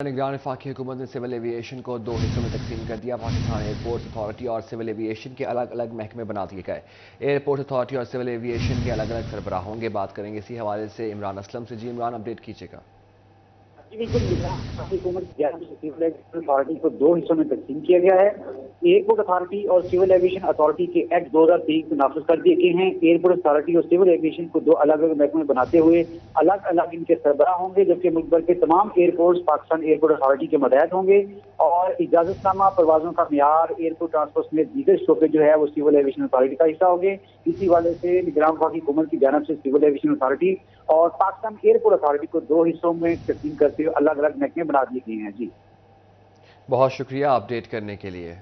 निगरान वफाकी हुकूमत ने सिविल एविएशन को दो हिस्सों में तकसीम कर दिया। पाकिस्तान एयरपोर्ट अथॉरिटी और सिविल एविएशन के अलग अलग महकमे बना दिए गए। एयरपोर्ट अथॉरिटी और सिविल एविएशन के अलग अलग सरबराह होंगे। बात करेंगे इसी हवाले से इमरान असलम से। जी इमरान, अपडेट कीजिएगा। जी बिल्कुल, हुकूमत सिविल एविएशन अथॉरिटी को दो हिस्सों में तकसीम किया गया है। एयरपोर्ट अथॉरिटी और सिविल एविएशन अथॉरिटी के एक्ट 2023 नाफिज कर दिए गए हैं। एयरपोर्ट अथॉरिटी और सिविल एविएशन को दो अलग अलग महकमे बनाते हुए अलग अलग इनके सरबराह होंगे, जबकि मुल्क भर के तमाम एयरपोर्ट पाकिस्तान एयरपोर्ट अथॉरिटी के मतहत होंगे और इजाजतनामा, परवाजों का मियार, एयरपोर्ट ट्रांसपोर्ट समेत दीगर शोबे जो है वो सिविल एविएशन अथॉरिटी का हिस्सा होंगे। इसी वाले से निगरान वफाकी हुकूमत की जानिब से सिविल एविएशन अथॉरिटी और पाकिस्तान एयरपोर्ट अथॉरिटी को दो हिस्सों में तकसीम करते हुए अलग अलग महकमे बना दिए गए हैं। जी बहुत शुक्रिया अपडेट करने के लिए।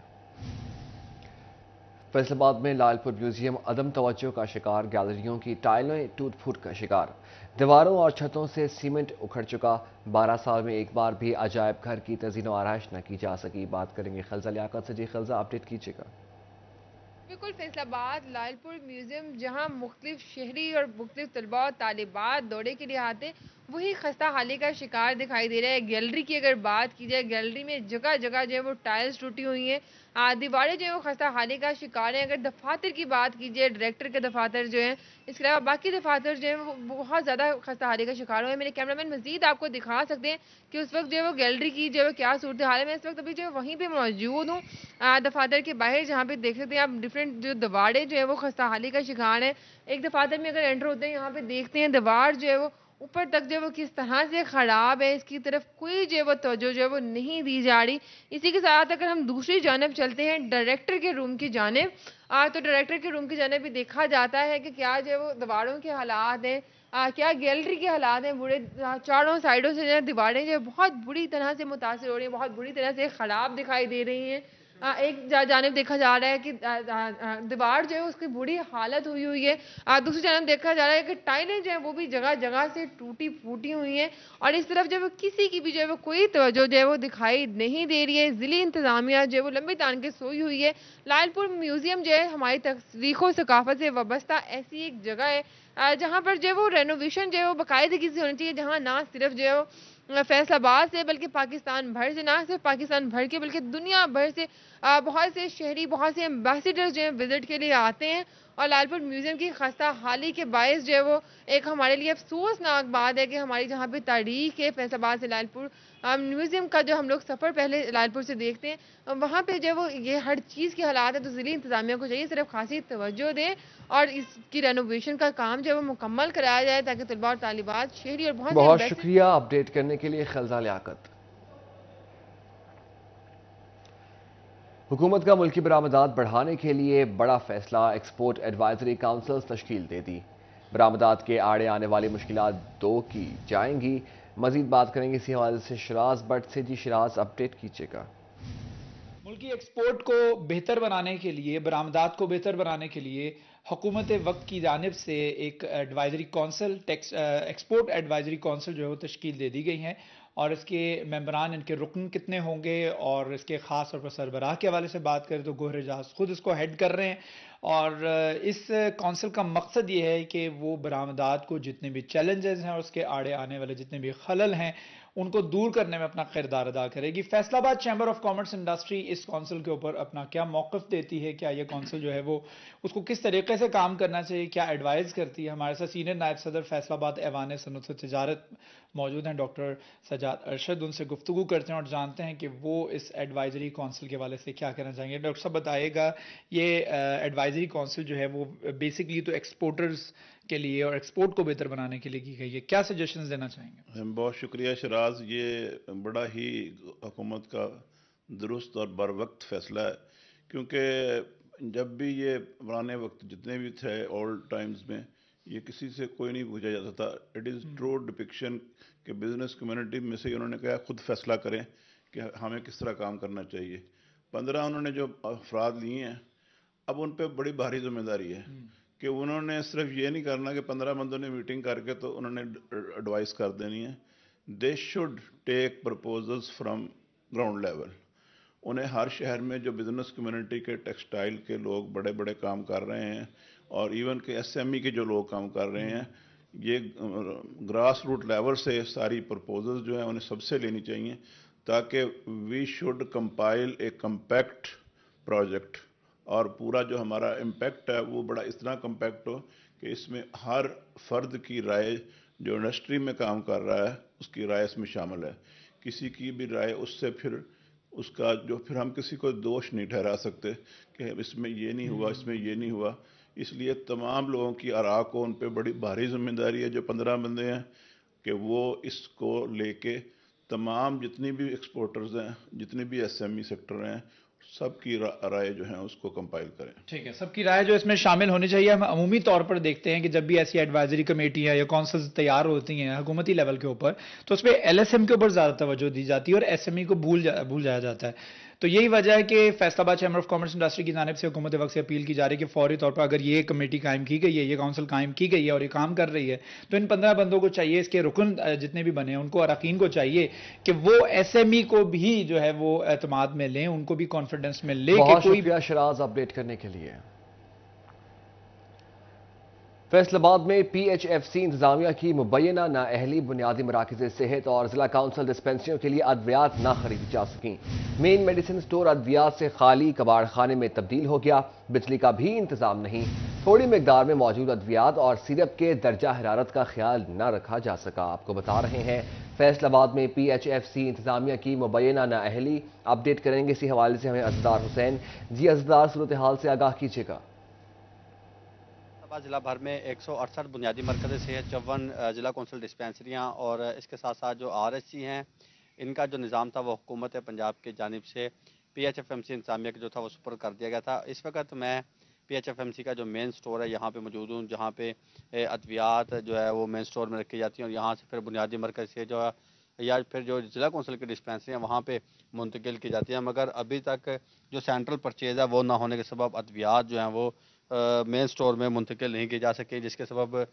फैसलाबाद में लालपुर म्यूजियम अदम तवज्जो का शिकार। गैलरियों की टाइलें टूट फूट का शिकार। दीवारों और छतों से सीमेंट उखड़ चुका। 12 साल में एक बार भी अजायब घर की तज़ीन व आराइश न की जा सकी। बात करेंगे खलजा लियाकत से। जी खलजा, अपडेट कीजिएगा। बिल्कुल, फैसलाबाद लालपुर म्यूज़ियम जहाँ मुख्तलिफ शहरी और मुख्तलिफ तलबा और तालिबात दौरे के लिए आते, वही खस्ता हाली का शिकार दिखाई दे रहा है। गैलरी की अगर बात की जाए, गैलरी में जगह जगह जो है वो टाइल्स टूटी हुई हैं, दीवारें जो है वो खस्ता हाली का शिकार हैं। अगर दफातर की बात की जाए, डायरेक्टर के दफातर जो हैं, इसके अलावा बाकी दफातर जो हैं वो बहुत ज़्यादा खस्ता हाली का शिकार हुए हैं। मेरे कैमरामैन मजीद आपको दिखा सकते हैं कि उस वक्त जो है वो गैलरी की जो है क्या सूरत हाल है। मैं इस वक्त अभी जो है वहीं पर मौजूद हूँ, दफातर के बाहर, जहाँ पे देख सकते हैं आप डिफरेंट जो दीवारें जो है वो खस्ता हाली का शिकार है। एक दफातर में अगर एंटर होते हैं, यहाँ पे देखते हैं दीवार जो है वो ऊपर तक जो है वो किस तरह से ख़राब है, इसकी तरफ कोई जो है वो तवज्जो जो है वो नहीं दी जा रही। इसी के साथ अगर हम दूसरी जानब चलते हैं डायरेक्टर के रूम की जानब, तो डायरेक्टर के रूम की जानब भी देखा जाता है कि क्या जो है वो दीवारों के हालात हैं, क्या गैलरी के हालात हैं। बुरे चारों साइडों से जो है दीवारें जो है बहुत बुरी तरह से मुतासर हो रही हैं, बहुत बुरी तरह से ख़राब दिखाई दे रही हैं। एक जानिब देखा जा रहा है कि दीवार जो है उसकी बुरी हालत हुई हुई है। दूसरी जानिब देखा जा रहा है कि टाइलें जो है वो भी जगह जगह से टूटी फूटी हुई हैं और इस तरफ जो है वो किसी की भी जो है वो कोई तवज्जो जो है वो दिखाई नहीं दे रही है। ज़िली इंतज़ामिया जो है वो लंबी तान के सोई हुई है। लालपुर म्यूज़ियम जो है हमारी तरीक़ व सकाफ़त से वाबस्ता ऐसी एक जगह है जहाँ पर जो है वो रेनोवेशन जो है वो बाकायदगी से होनी चाहिए, जहाँ ना सिर्फ जो है वो फैसलाबाद से बल्कि पाकिस्तान भर से, ना सिर्फ पाकिस्तान भर के बल्कि दुनिया भर से बहुत से शहरी, बहुत से एम्बेसडर्स जो हैं विज़िट के लिए आते हैं। और लालपुर म्यूज़ियम की खस्ता हाली के बायस जो है वो एक हमारे लिए अफसोसनाक बात है कि हमारी जहाँ पे तारीख़ है फैसलाबाद से लालपुर म्यूज़ियम का, जो हम लोग सफ़र पहले लालपुर से देखते हैं, वहाँ पे जो है वो ये हर चीज़ के हालात है। तो ज़िली इंतज़ामिया को चाहिए सिर्फ खासी तवज्जो दें और इसकी रेनोवेशन का काम जो है वो मुकम्मल कराया जाए, ताकि तलबा और तालिबात, शहरी और बहुत से बहुत एम्बेसडर। शुक्रिया अपडेट करने के लिए खलजा लियाकत। हुकूमत का मुल्की बरामदात बढ़ाने के लिए बड़ा फैसला। एक्सपोर्ट एडवाइजरी काउंसिल तश्कील दे दी। बरामदात के आड़े आने वाली मुश्किलात दो की जाएंगी। मजीद बात करेंगे इसी हवाले से शराज बट से। जी शराज, अपडेट कीजिएगा। मुल्की एक्सपोर्ट को बेहतर बनाने के लिए, बरामदात को बेहतर बनाने के लिए हुकूमत वक्त की जानिब से एक advisory council, export advisory council जो है वो तश्कील दे दी गई हैं और इसके मेंबरान, इनके रुकन कितने होंगे और इसके ख़ास तौर पर सरबराह के हवाले से बात करें तो गोहर एजाज खुद इसको हेड कर रहे हैं। और इस कौंसल का मकसद ये है कि वो बरामदात को जितने भी चैलेंजेस हैं और उसके आड़े आने वाले जितने भी खलल हैं उनको दूर करने में अपना किरदार अदा करेगी। Faisalabad chamber of commerce industry इस कौंसिल के ऊपर अपना क्या मौक़िफ़ देती है, क्या ये कौंसिल जो है वो उसको किस तरीके से काम करना चाहिए, क्या एडवाइस करती है। हमारे साथ सीनियर नायब सदर फैसलाबाद ऐवान सनअत व तिजारत मौजूद हैं, डॉक्टर सजाद अरशद। उनसे गुफ्तगू करते हैं और जानते हैं कि वो इस एडवाइजरी कौंसिल के हवाले से क्या कहना चाहेंगे। डॉक्टर साहब बताइएगा, ये एडवाइजरी कौंसिल जो है वो बेसिकली तो एक्सपोर्टर्स के लिए और एक्सपोर्ट को बेहतर बनाने के लिए की गई है, क्या सजेशंस देना चाहेंगे। बहुत शुक्रिया शराज। ये बड़ा ही हुकूमत का दुरुस्त और बर वक्त फ़ैसला है, क्योंकि जब भी ये पुराने वक्त जितने भी थे ओल्ड टाइम्स में, ये किसी से कोई नहीं पूछा जाता था। इट इज़ ट्रू डिपिक्शन कि बिज़नेस कम्युनिटी में से उन्होंने कहा खुद फैसला करें कि हमें किस तरह काम करना चाहिए। 15 उन्होंने जो अफराद लिए हैं, अब उन पर बड़ी भारी जिम्मेदारी है कि उन्होंने सिर्फ ये नहीं करना कि 15 बंदों ने मीटिंग करके तो उन्होंने एडवाइस कर देनी है। They should take proposals from ground level. उन्हें हर शहर में जो बिज़नेस कम्युनिटी के, टेक्सटाइल के लोग बड़े बड़े काम कर रहे हैं और इवन के एसएमई के जो लोग काम कर रहे हैं, ये ग्रास रूट लेवल से सारी प्रपोजल्स जो हैं उन्हें सबसे लेनी चाहिए, ताकि we should compile a compact project, और पूरा जो हमारा इम्पैक्ट है वो बड़ा इस तरह कम्पैक्ट हो कि इसमें हर फर्द की राय, जो इंडस्ट्री में काम कर रहा है उसकी राय इसमें शामिल है। किसी की भी राय उससे फिर उसका जो फिर हम किसी को दोष नहीं ठहरा सकते कि इसमें ये नहीं हुआ, इसमें ये नहीं हुआ। इसलिए तमाम लोगों की आरा को उन पे बड़ी भारी जिम्मेदारी है, जो 15 बंदे हैं, कि वो इसको लेके तमाम जितनी भी एक्सपोर्टर्स हैं, जितने भी एसएमई सेक्टर हैं, सबकी राय जो है उसको कंपाइल करें। ठीक है, सबकी राय जो इसमें शामिल होनी चाहिए। हम अमूमी तौर पर देखते हैं कि जब भी ऐसी एडवाइजरी कमेटी है या काउंसिल्स तैयार होती हैं हुकूमती लेवल के ऊपर, तो उस पर एलएसएम के ऊपर ज़्यादा तवज्जो दी जाती है और एसएमई को भूल जाया जाता है। तो यही वजह है कि Faisalabad chamber of commerce industry की जानिब से हुकूमत वक्त से अपील की जा रही है कि फौरी तौर पर अगर ये कमेटी कायम की गई है, ये काउंसिल कायम की गई है और ये काम कर रही है, तो इन 15 बंदों को चाहिए, इसके रुकन जितने भी बने हैं उनको, अरकान को चाहिए कि वो एसएमई को भी जो है वो एतमाद में लें, उनको भी कॉन्फिडेंस में ले बहुत कि कोई शुक्रिया शराज अपडेट करने के लिए। फैसलाबाद में पीएचएफसी इंतजामिया की मुबैना नाअहली बुनियादी मराकज़ सेहत और जिला काउंसिल डिस्पेंसरियों के लिए अद्वियात ना खरीदी जा सकी। मेन मेडिसिन स्टोर अद्वियात से खाली कबाड़ खाने में तब्दील हो गया। बिजली का भी इंतजाम नहीं। थोड़ी मकदार में मौजूद अद्वियात और सिरप के दर्जा हरारत का ख्याल न रखा जा सका। आपको बता रहे हैं फैसलाबाद में पीएचएफसी इंतजामिया की मुबैना नाअहली। अपडेट करेंगे इसी हवाले से हमें अज़दार हुसैन। जी अज़दार, सूरत हाल से आगाह कीजिएगा। जिला भर में 168 बुनियादी मरकज़ सेहत, 54 जिला कौंसिल डिस्पेंसरियाँ और इसके साथ साथ जो आरएचसी हैं, इनका जो निज़ाम था वो हुकूमत पंजाब की जानिब से पीएचएफएमसी इंतजामिया के जो था वो सुपर कर दिया गया था। इस वक्त मैं पीएचएफएमसी का जो मेन स्टोर है यहाँ पे मौजूद हूँ, जहाँ पे अद्वियात जो है वो मेन स्टोर में रखी जाती हैं और यहाँ से फिर बुनियादी मरकज़ से जो है या फिर जो जिला कौंसिल की डिस्पेंसरी हैं वहाँ पे मुंतकिल की जाती हैं। मगर अभी तक जो सेंट्रल परचेज़ है वो ना होने के सबब अद्वियात जो हैं वो मेन स्टोर में मुंतकिल नहीं की जा सके, जिसके सबब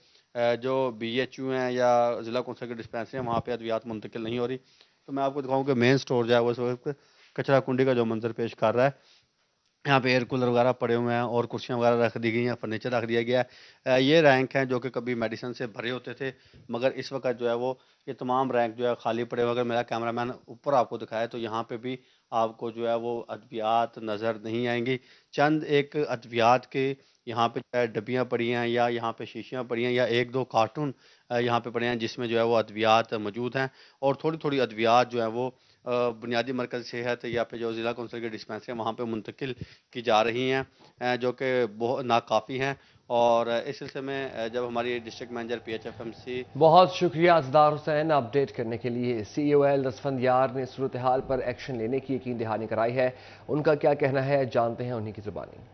जो बीएचयू हैं या ज़िला कौंसिल की डिस्पेंसरी हैं वहाँ पे अद्वियात मुंतकिल नहीं हो रही। तो मैं आपको दिखाऊँ कि मेन स्टोर जो है वो इस वक्त कचरा कुंडी का जो मंजर पेश कर रहा है। यहाँ पे एयर कूलर वगैरह पड़े हुए हैं और कुर्सियाँ वगैरह रख दी गई हैं, फर्नीचर रख दिया गया है। ये रैंक हैं जो कि कभी मेडिसिन से भरे होते थे, मगर इस वक्त जो है वो ये तमाम रैंक जो है खाली पड़े हुए। अगर मेरा कैमरामैन ऊपर आपको दिखाए तो यहाँ पे भी आपको जो है वो अद्वियात नज़र नहीं आएंगी। चंद एक अद्वियात के यहाँ पे जो है डब्बियाँ पड़ी हैं या यहाँ पे शीशियाँ पड़ी हैं या एक दो कार्टून यहाँ पे पड़े हैं जिसमें जो है वो अद्वियात मौजूद हैं और थोड़ी थोड़ी अद्वियात जो है वो बुनियादी मरकज़ सेहत या फिर जो ज़िला कौंसिल की डिस्पेंसरी वहाँ पे मुंतकिल की जा रही हैं, जो कि बहुत नाकाफ़ी हैं। और इस सिलसिले में जब हमारी डिस्ट्रिक्ट मैनेजर पीएचएफएमसी, बहुत शुक्रिया अज़दार हुसैन अपडेट करने के लिए। सीईओएल रसफंदियार ने सूरत हाल पर एक्शन लेने की यकीन दहानी कराई है। उनका क्या कहना है जानते हैं उन्हीं की ज़ुबानी।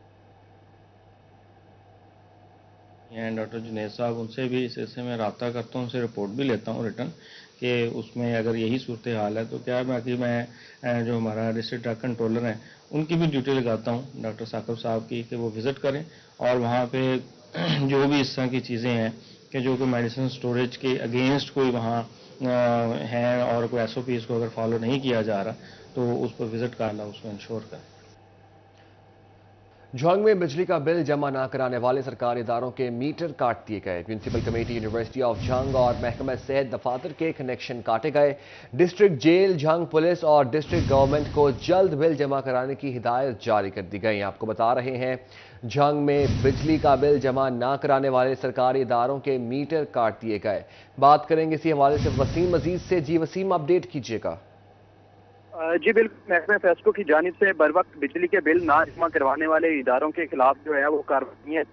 डॉक्टर जुनैद साहब, उनसे भी इस सिलसिले में रब्ता करता हूँ, उनसे रिपोर्ट भी लेता हूँ रिटर्न कि उसमें अगर यही सूरत हाल है तो क्या, बाकी मैं जो हमारा डिस्ट्रिक्ट ड्रग कंट्रोलर हैं उनकी भी ड्यूटी लगाता हूँ डॉक्टर साकिब साहब की कि वो विज़िट करें और वहाँ पे जो भी इस तरह की चीज़ें हैं कि जो कि मेडिसिन स्टोरेज के अगेंस्ट कोई वहाँ हैं और कोई SOPs को अगर फॉलो नहीं किया जा रहा तो उस पर विज़िट करना, उसको इंश्योर करें। झंग में बिजली का बिल जमा न कराने वाले सरकारी इदारों के मीटर काट दिए गए। Municipal committee university of Jhang और महकमा सेहत दफातर के कनेक्शन काटे गए। डिस्ट्रिक्ट जेल झंग पुलिस और डिस्ट्रिक्ट गवर्नमेंट को जल्द बिल जमा कराने की हिदायत जारी कर दी गई। आपको बता रहे हैं झंग में बिजली का बिल जमा न कराने वाले सरकारी इदारों के मीटर काट दिए गए। बात करेंगे इसी हवाले से वसीम मजीद से। जी वसीम, अपडेट कीजिएगा। जी बिल्कुल, महकमा फेस्को की जानिब से बर वक्त बिजली के बिल ना जमा करवाने वाले इदारों के खिलाफ जो है वो कार्रवाइयाँ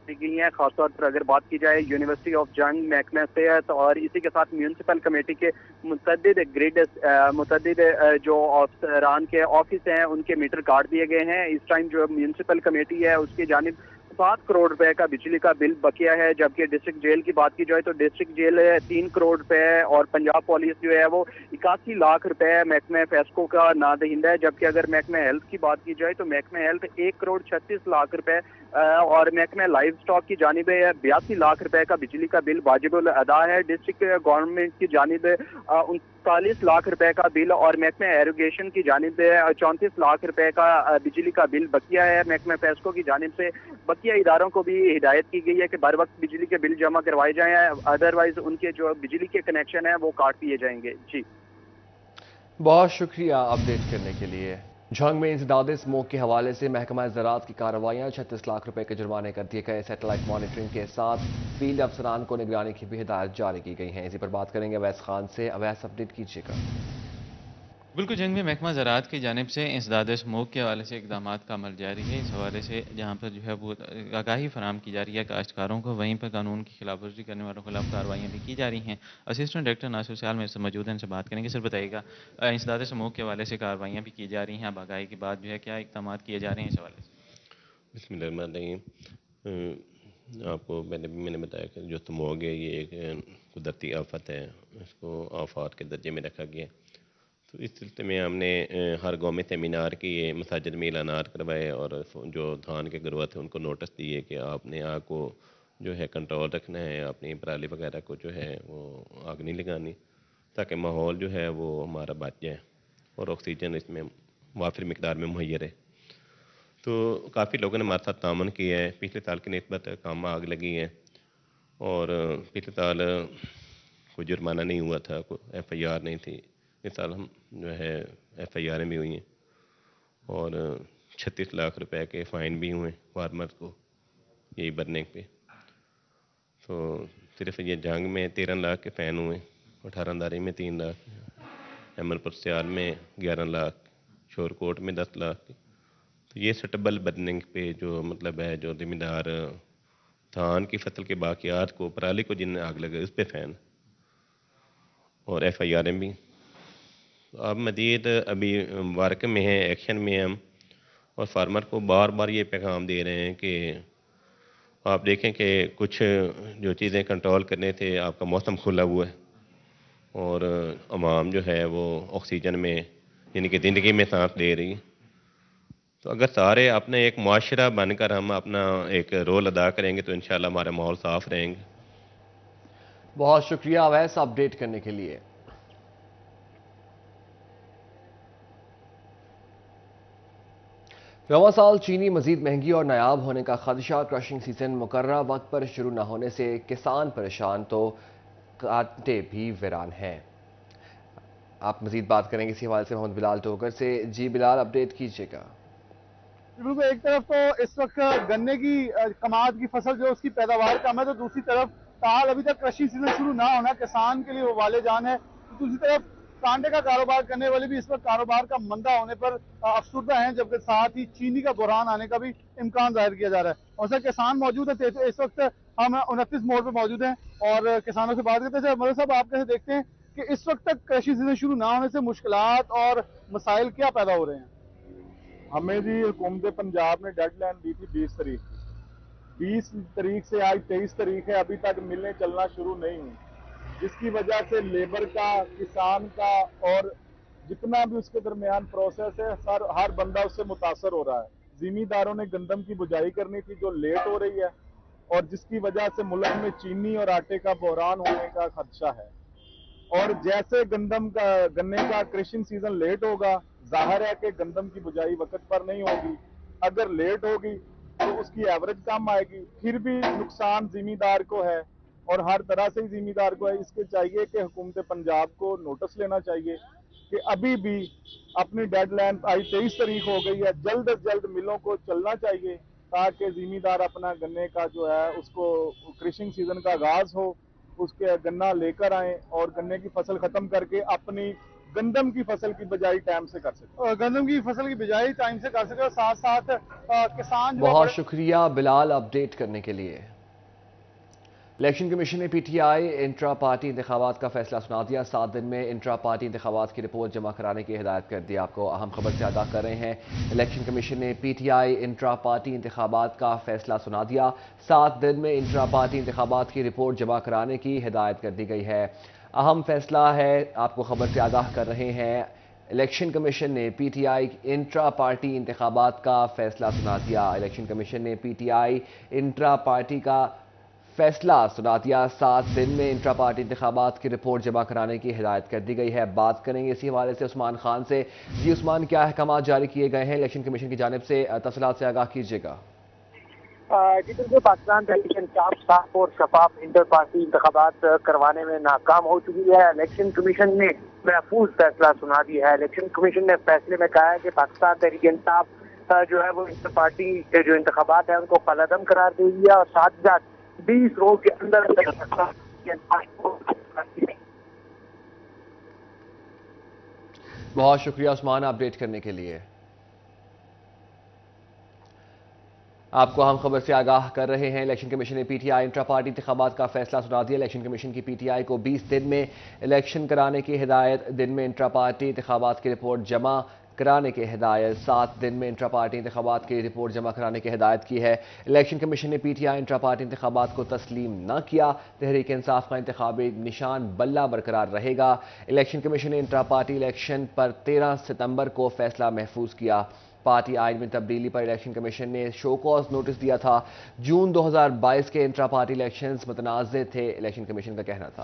की गई हैं। खासतौर पर अगर बात की जाए यूनिवर्सिटी ऑफ जंग, महकमा सेहत और इसी के साथ म्यूनसिपल कमेटी के मुतअद्दिद जो अफसरान के ऑफिस हैं उनके मीटर काट दिए गए हैं। इस टाइम जो म्यूनसिपल कमेटी है उसकी जानिब 7 करोड़ रुपए का बिजली का बिल बकिया है, जबकि डिस्ट्रिक्ट जेल की बात की जाए तो डिस्ट्रिक्ट जेल 3 करोड़ रुपए और पंजाब पुलिस जो है वो 81 लाख रुपए महकमा फेस्को का नादहिंदा है। जबकि अगर महकमा हेल्थ की बात की जाए तो महकमा हेल्थ 1 करोड़ 36 लाख रुपए और महकमा लाइव स्टॉक की जानिब 82 लाख रुपए का बिजली का बिल वाजिबुल अदा है। डिस्ट्रिक्ट गवर्नमेंट की जानिब 39 लाख रुपए का बिल और महकमा एरोगेशन की जानिब 34 लाख रुपए का बिजली का बिल बकिया है। महकमा फेस्को की जानिब से बकिया इदारों को भी हिदायत की गई है कि बर वक्त बिजली के बिल जमा करवाए जाएं, अदरवाइज उनके जो बिजली के कनेक्शन है वो काट दिए जाएंगे। जी बहुत शुक्रिया अपडेट करने के लिए। झंग में इंसदाद स्मोक के हवाले से महकमा ज़राअत की कार्रवाइयाँ 36 लाख रुपए के जुर्माने कर दिए गए। सैटेलाइट मॉनिटरिंग के साथ फील्ड अफसरान को निगरानी की भी हिदायत जारी की गई हैं। इसी पर बात करेंगे अवैस खान से। अवैस, अपडेट कीजिएगा। बिल्कुल, जंग में महकमा ज़राअत की जानिब से इंसदाद स्मोक के हवाले से इकदामात का अमल जारी है। इस हवाले से जहाँ पर जो है वो आगाही फराहम की जा रही है काश्तकारों को, वहीं पर कानून की खिलाफ वर्जी करने वालों के खिलाफ कार्रवाइयाँ भी की जा रही हैं। असिस्टेंट डायरेक्टर नासिर सयाल मेरे से मौजूद हैं, इनसे बात करेंगे। सर बताइएगा, इंसदाद स्मोक के हवाले से कार्रवाइयाँ भी की जा रही हैं, अब आगाही के बाद जो है क्या इकदामात किए जा रहे हैं इस हवाले से? बिस्मिल्लाह। आपको पहले भी मैंने बताया कि जो स्मोक है ये एक कुदरती आफत है, इसको आफात के दर्जे में रखा गया। तो इस सिलसिले में हमने हर गांव में सेमिनार किए, मसाजिद में ऐलानात करवाए और जो धान के गिरोह थे उनको नोटिस दिए कि आपने आग को जो है कंट्रोल रखना है, अपनी पराली वगैरह को जो है वो आग नहीं लगानी, ताकि माहौल जो है वो हमारा बच जाए और ऑक्सीजन इसमें वाफिर मिकदार में मुहैया है। तो काफ़ी लोगों ने हमारे साथ तामन किया है। पिछले साल की निस्बत कम आग लगी है और पिछले साल कोई जुर्माना नहीं हुआ था, कोई FIR नहीं थी। इस साल हम जो है FIR भी हुई हैं और 36 लाख रुपए के फ़ाइन भी हुए फार्मर को यही बरने पे। तो सिर्फ ये जंग में 13 लाख के फ़ाइन हुए, 18 दारी में 3 लाख, अमरपुर सियाल में 11 लाख, शोरकोट में 10 लाख। तो ये सटबल बर्निंग पे जो मतलब है, जो ज़िम्मेदार धान की फसल के बाकियात को, पराली को जिन्हें आग लगे उस पर फ़ाइन और FIR भी। अब मज़ीद अभी वर्क में है, एक्शन में हम, और फार्मर को बार बार ये पैगाम दे रहे हैं कि आप देखें कि कुछ जो चीज़ें कंट्रोल करने थे, आपका मौसम खुला हुआ है और अवाम जो है वो ऑक्सीजन में यानी कि ज़िंदगी में सांस ले रही है। तो अगर सारे अपने एक मुआशरा बनकर हम अपना एक रोल अदा करेंगे तो इंशाल्लाह हमारा माहौल साफ रहेंगे। बहुत शुक्रिया अवैस अपडेट करने के लिए। रवां साल चीनी मजीद महंगी और नायाब होने का खदशा, क्रशिंग सीजन मुकर्रर वक्त पर शुरू न होने से किसान परेशान तो कांटे भी वीरान हैं। आप मजीद बात करेंगे इसी हवाले से मोहम्मद बिलाल टोकर से। जी बिलाल, अपडेट कीजिएगा। बिल्कुल, एक तरफ तो इस वक्त गन्ने की कमाद की फसल जो उसकी पैदावार कम है, तो दूसरी तरफ ताल अभी तक क्रशिंग सीजन शुरू ना होना किसान के लिए वो वाले जान है। तो दूसरी तरफ कांटे का कारोबार करने वाले भी इस वक्त कारोबार का मंदा होने पर अफसरदा हैं, जबकि साथ ही चीनी का बहरान आने का भी इम्कान जाहिर किया जा रहा है। और सर किसान मौजूद है, इस वक्त हम 29 मोड़ पर मौजूद हैं और किसानों से बात करते हैं। मदर साहब, आप कैसे देखते हैं कि इस वक्त तक कृषि सीजन शुरू ना होने से मुश्किलात और मसाइल क्या पैदा हो रहे हैं? हमें जी हुकूमत पंजाब ने डेडलाइन दी थी 20 तारीख। 20 तारीख से आज 23 तारीख है, अभी तक मिलने चलना शुरू नहीं हुई, जिसकी वजह से लेबर का, किसान का और जितना भी उसके दरमियान प्रोसेस है, हर बंदा उससे मुतासर हो रहा है। जिमीदारों ने गंदम की बुझाई करनी थी जो लेट हो रही है और जिसकी वजह से मुल्क में चीनी और आटे का बहरान होने का खदशा है। और जैसे गन्ने का क्रशिंग सीजन लेट होगा, जाहिर है कि गंदम की बुझाई वक्त पर नहीं होगी। अगर लेट होगी तो उसकी एवरेज कम आएगी, फिर भी नुकसान जिमीदार को है और हर तरह से ही जिमीदार को है। इसके चाहिए कि हुकूमत पंजाब को नोटिस लेना चाहिए कि अभी भी अपनी डेडलाइन आज 23 तारीख हो गई है, जल्द अज जल्द मिलों को चलना चाहिए ताकि जिमीदार अपना गन्ने का जो है उसको क्रशिंग सीजन का आगाज हो, उसके गन्ना लेकर आए और गन्ने की फसल खत्म करके अपनी गंदम की फसल की बिजाई टाइम से कर सके। गंदम की फसल की बिजाई टाइम से कर सके और साथ साथ किसान बहुत शुक्रिया बिलाल अपडेट करने के लिए। इलेक्शन कमीशन ने PTI इंट्रा पार्टी इंतखाबात का फैसला सुना दिया। 7 दिन में इंट्रा पार्टी इंतखाबात की रिपोर्ट जमा कराने की हिदायत कर दी। आपको अहम खबर से आगाह कर रहे हैं। इलेक्शन कमीशन ने PTI इंट्रा पार्टी इंतखाबात का फैसला सुना दिया। 7 दिन में इंट्रा पार्टी इंतखाबात की रिपोर्ट जमा कराने की हिदायत कर दी गई है। अहम फैसला है, आपको खबर से आगाह कर रहे हैं। इलेक्शन कमीशन ने PTI इंट्रा पार्टी इंतखाबात का फैसला सुना दिया। इलेक्शन कमीशन ने PTI इंट्रा पार्टी का फैसला सुना दिया। 7 दिन में इंट्रा पार्टी इंतखाबात की रिपोर्ट जमा कराने की हिदायत कर दी गई है। बात करेंगे इसी हवाले से उस्मान खान से। जी उस्मान, क्या अहकाम जारी किए गए हैं इलेक्शन कमीशन की जानिब से? तफसीलात से आगाह कीजिएगा। जी बिल्कुल, पाकिस्तान तहरीक इंसाफ साफ और शफाफ इंटर पार्टी इंतखाबात करवाने में नाकाम हो चुकी है। इलेक्शन कमीशन ने محفوظ فیصلہ سنا دیا ہے. الیکشن کمیشن نے فیصلے میں کہا ہے کہ پاکستان تحریک انصاف جو ہے وہ انٹر پارٹی کے جو انتخابات ہیں ان کو کالعدم قرار دے دیا اور ساتھ ہی ساتھ 20 روز کے اندر بہت شکریہ عثمان اپڈیٹ کرنے کے لیے. آپ کو ہم خبر سے آگاہ کر رہے ہیں. الیکشن کمیشن نے P T I intra party انتخابات کا فیصلہ سنا دیا. الیکشن کمیشن کی پی ٹی آئی کو 20 دن میں الیکشن کرانے کی ہدایت. دن میں انٹرا پارٹی انتخابات کی رپورٹ جمع کرانے کی ہدایت. 7 دن میں انٹرا پارٹی انتخابات کی رپورٹ جمع کرانے کی ہدایت کی ہے. الیکشن کمیشن نے P T I intra party انتخابات کو تسلیم نہ کیا. تحریک انصاف کا انتخابی نشان بلہ برقرار رہے گا. الیکشن کمیشن نے انٹرا پارٹی الیکشن پر 13 ستمبر کو فیصلہ محفوظ کیا. پارٹی آئین میں تبدیلی پر الیکشن کمیشن نے شو کاز نوٹس دیا تھا. جون 2022 کے انٹرا پارٹی الیکشنز متنازع تھے، الیکشن کمیشن کا کہنا تھا.